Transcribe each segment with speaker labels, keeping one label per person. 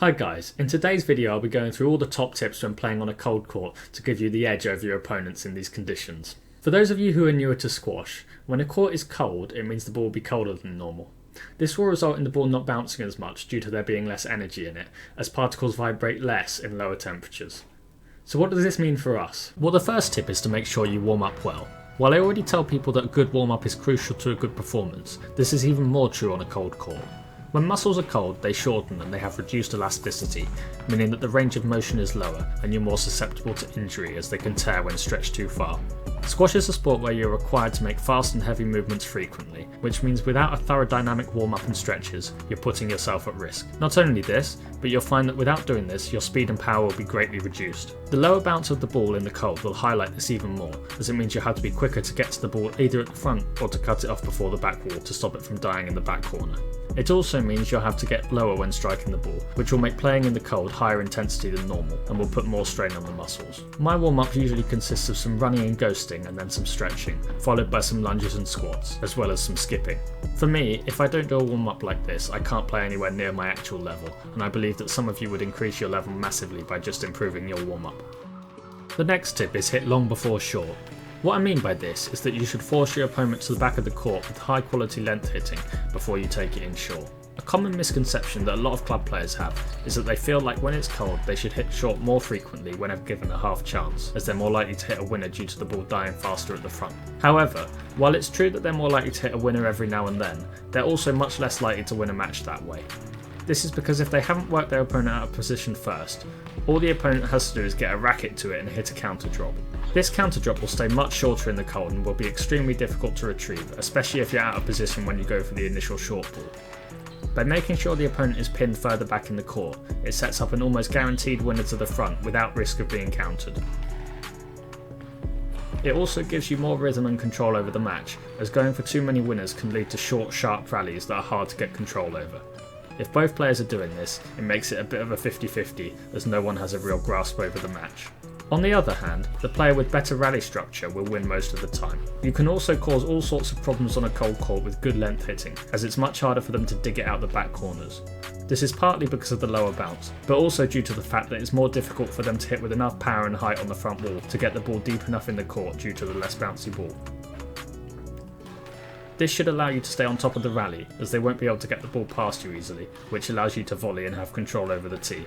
Speaker 1: Hi guys, in today's video I'll be going through all the top tips when playing on a cold court to give you the edge over your opponents in these conditions. For those of you who are newer to squash, when a court is cold it means the ball will be colder than normal. This will result in the ball not bouncing as much due to there being less energy in it, as particles vibrate less in lower temperatures. So what does this mean for us? Well, the first tip is to make sure you warm up well. While I already tell people that a good warm up is crucial to a good performance, this is even more true on a cold court. When muscles are cold, they shorten and they have reduced elasticity, meaning that the range of motion is lower and you're more susceptible to injury as they can tear when stretched too far. Squash is a sport where you're required to make fast and heavy movements frequently, which means without a thorough dynamic warm-up and stretches, you're putting yourself at risk. Not only this, but you'll find that without doing this, your speed and power will be greatly reduced. The lower bounce of the ball in the cold will highlight this even more, as it means you'll have to be quicker to get to the ball either at the front or to cut it off before the back wall to stop it from dying in the back corner. It also means you'll have to get lower when striking the ball, which will make playing in the cold higher intensity than normal and will put more strain on the muscles. My warm-up usually consists of some running and ghosting and then some stretching, followed by some lunges and squats, as well as some skipping. For me, if I don't do a warm-up like this, I can't play anywhere near my actual level, and I believe that some of you would increase your level massively by just improving your warm-up. The next tip is hit long before short. What I mean by this is that you should force your opponent to the back of the court with high quality length hitting before you take it in short. A common misconception that a lot of club players have is that they feel like when it's cold they should hit short more frequently when they're given a half chance, as they're more likely to hit a winner due to the ball dying faster at the front. However, while it's true that they're more likely to hit a winner every now and then, they're also much less likely to win a match that way. This is because if they haven't worked their opponent out of position first, all the opponent has to do is get a racket to it and hit a counter drop. This counter drop will stay much shorter in the cold and will be extremely difficult to retrieve, especially if you're out of position when you go for the initial short ball. By making sure the opponent is pinned further back in the court, it sets up an almost guaranteed winner to the front without risk of being countered. It also gives you more rhythm and control over the match, as going for too many winners can lead to short, sharp rallies that are hard to get control over. If both players are doing this, it makes it a bit of a 50-50, as no one has a real grasp over the match. On the other hand, the player with better rally structure will win most of the time. You can also cause all sorts of problems on a cold court with good length hitting, as it's much harder for them to dig it out the back corners. This is partly because of the lower bounce, but also due to the fact that it's more difficult for them to hit with enough power and height on the front wall to get the ball deep enough in the court due to the less bouncy ball. This should allow you to stay on top of the rally, as they won't be able to get the ball past you easily, which allows you to volley and have control over the tee.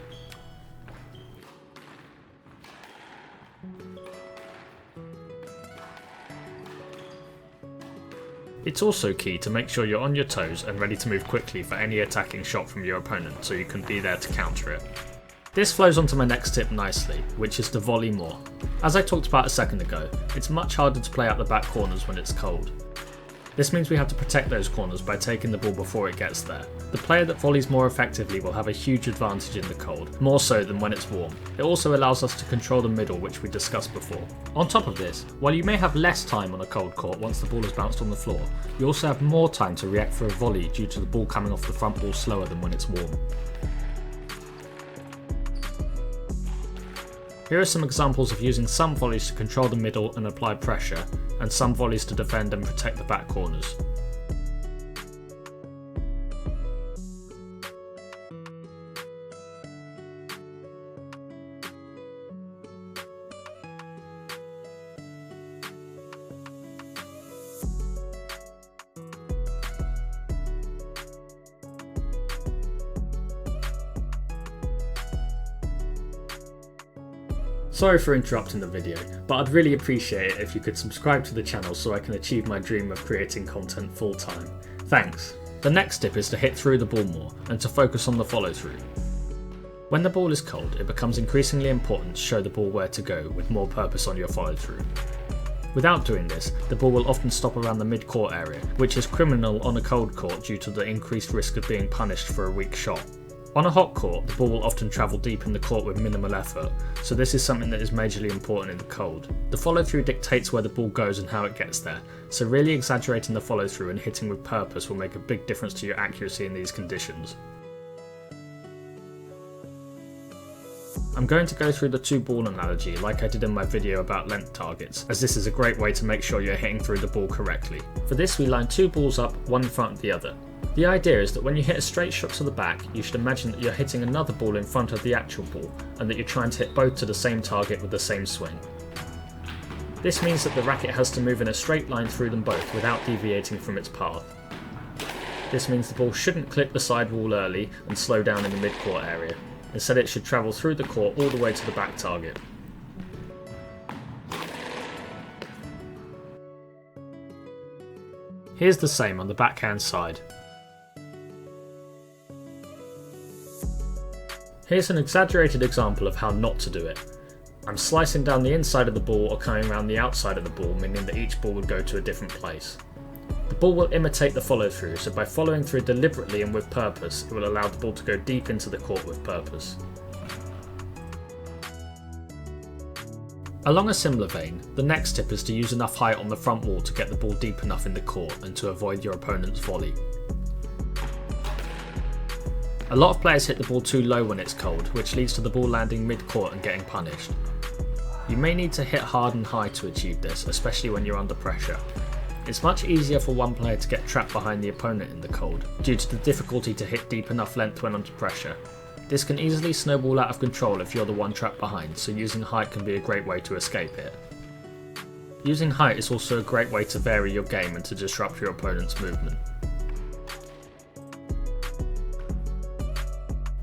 Speaker 1: It's also key to make sure you're on your toes and ready to move quickly for any attacking shot from your opponent so you can be there to counter it. This flows onto my next tip nicely, which is to volley more. As I talked about a second ago, it's much harder to play out the back corners when it's cold. This means we have to protect those corners by taking the ball before it gets there. The player that volleys more effectively will have a huge advantage in the cold, more so than when it's warm. It also allows us to control the middle, which we discussed before. On top of this, while you may have less time on a cold court once the ball has bounced on the floor, you also have more time to react for a volley due to the ball coming off the front wall slower than when it's warm. Here are some examples of using some volleys to control the middle and apply pressure, and some volleys to defend and protect the back corners. Sorry for interrupting the video, but I'd really appreciate it if you could subscribe to the channel so I can achieve my dream of creating content full time. Thanks. The next tip is to hit through the ball more and to focus on the follow through. When the ball is cold, it becomes increasingly important to show the ball where to go with more purpose on your follow through. Without doing this, the ball will often stop around the mid-court area, which is criminal on a cold court due to the increased risk of being punished for a weak shot. On a hot court, the ball will often travel deep in the court with minimal effort, so this is something that is majorly important in the cold. The follow through dictates where the ball goes and how it gets there, so really exaggerating the follow through and hitting with purpose will make a big difference to your accuracy in these conditions. I'm going to go through the two ball analogy like I did in my video about length targets, as this is a great way to make sure you're hitting through the ball correctly. For this we line two balls up, one in front of the other. The idea is that when you hit a straight shot to the back, you should imagine that you're hitting another ball in front of the actual ball, and that you're trying to hit both to the same target with the same swing. This means that the racket has to move in a straight line through them both without deviating from its path. This means the ball shouldn't clip the side wall early and slow down in the mid-court area. Instead, it should travel through the court all the way to the back target. Here's the same on the backhand side. Here's an exaggerated example of how not to do it. I'm slicing down the inside of the ball or coming around the outside of the ball, meaning that each ball would go to a different place. The ball will imitate the follow through, so by following through deliberately and with purpose, it will allow the ball to go deep into the court with purpose. Along a similar vein, the next tip is to use enough height on the front wall to get the ball deep enough in the court and to avoid your opponent's volley. A lot of players hit the ball too low when it's cold, which leads to the ball landing mid-court and getting punished. You may need to hit hard and high to achieve this, especially when you're under pressure. It's much easier for one player to get trapped behind the opponent in the cold, due to the difficulty to hit deep enough length when under pressure. This can easily snowball out of control if you're the one trapped behind, so using height can be a great way to escape it. Using height is also a great way to vary your game and to disrupt your opponent's movement.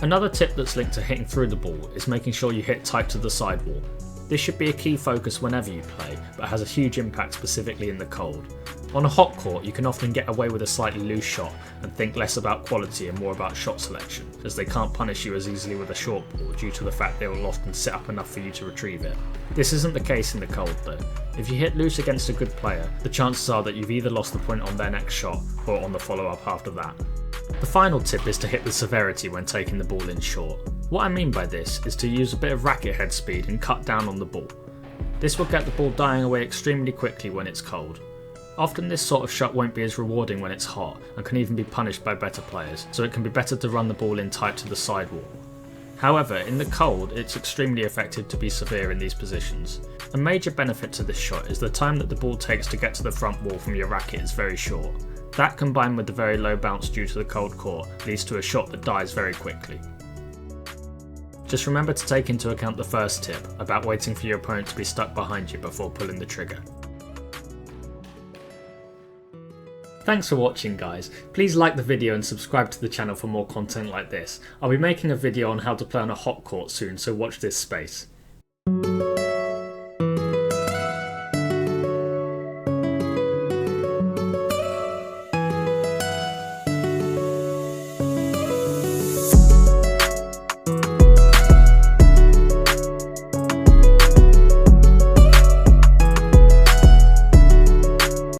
Speaker 1: Another tip that's linked to hitting through the ball is making sure you hit tight to the sidewall. This should be a key focus whenever you play, but has a huge impact specifically in the cold. On a hot court, you can often get away with a slightly loose shot and think less about quality and more about shot selection, as they can't punish you as easily with a short ball due to the fact they will often sit up enough for you to retrieve it. This isn't the case in the cold though. If you hit loose against a good player, the chances are that you've either lost the point on their next shot or on the follow-up after that. The final tip is to hit the severity when taking the ball in short. What I mean by this is to use a bit of racket head speed and cut down on the ball. This will get the ball dying away extremely quickly when it's cold. Often this sort of shot won't be as rewarding when it's hot and can even be punished by better players, so it can be better to run the ball in tight to the sidewall. However, in the cold, it's extremely effective to be severe in these positions. A major benefit to this shot is the time that the ball takes to get to the front wall from your racket is very short. That, combined with the very low bounce due to the cold court, leads to a shot that dies very quickly. Just remember to take into account the first tip, about waiting for your opponent to be stuck behind you before pulling the trigger. Thanks for watching guys. Please like the video and subscribe to the channel for more content like this. I'll be making a video on how to play on a hot court soon, so watch this space.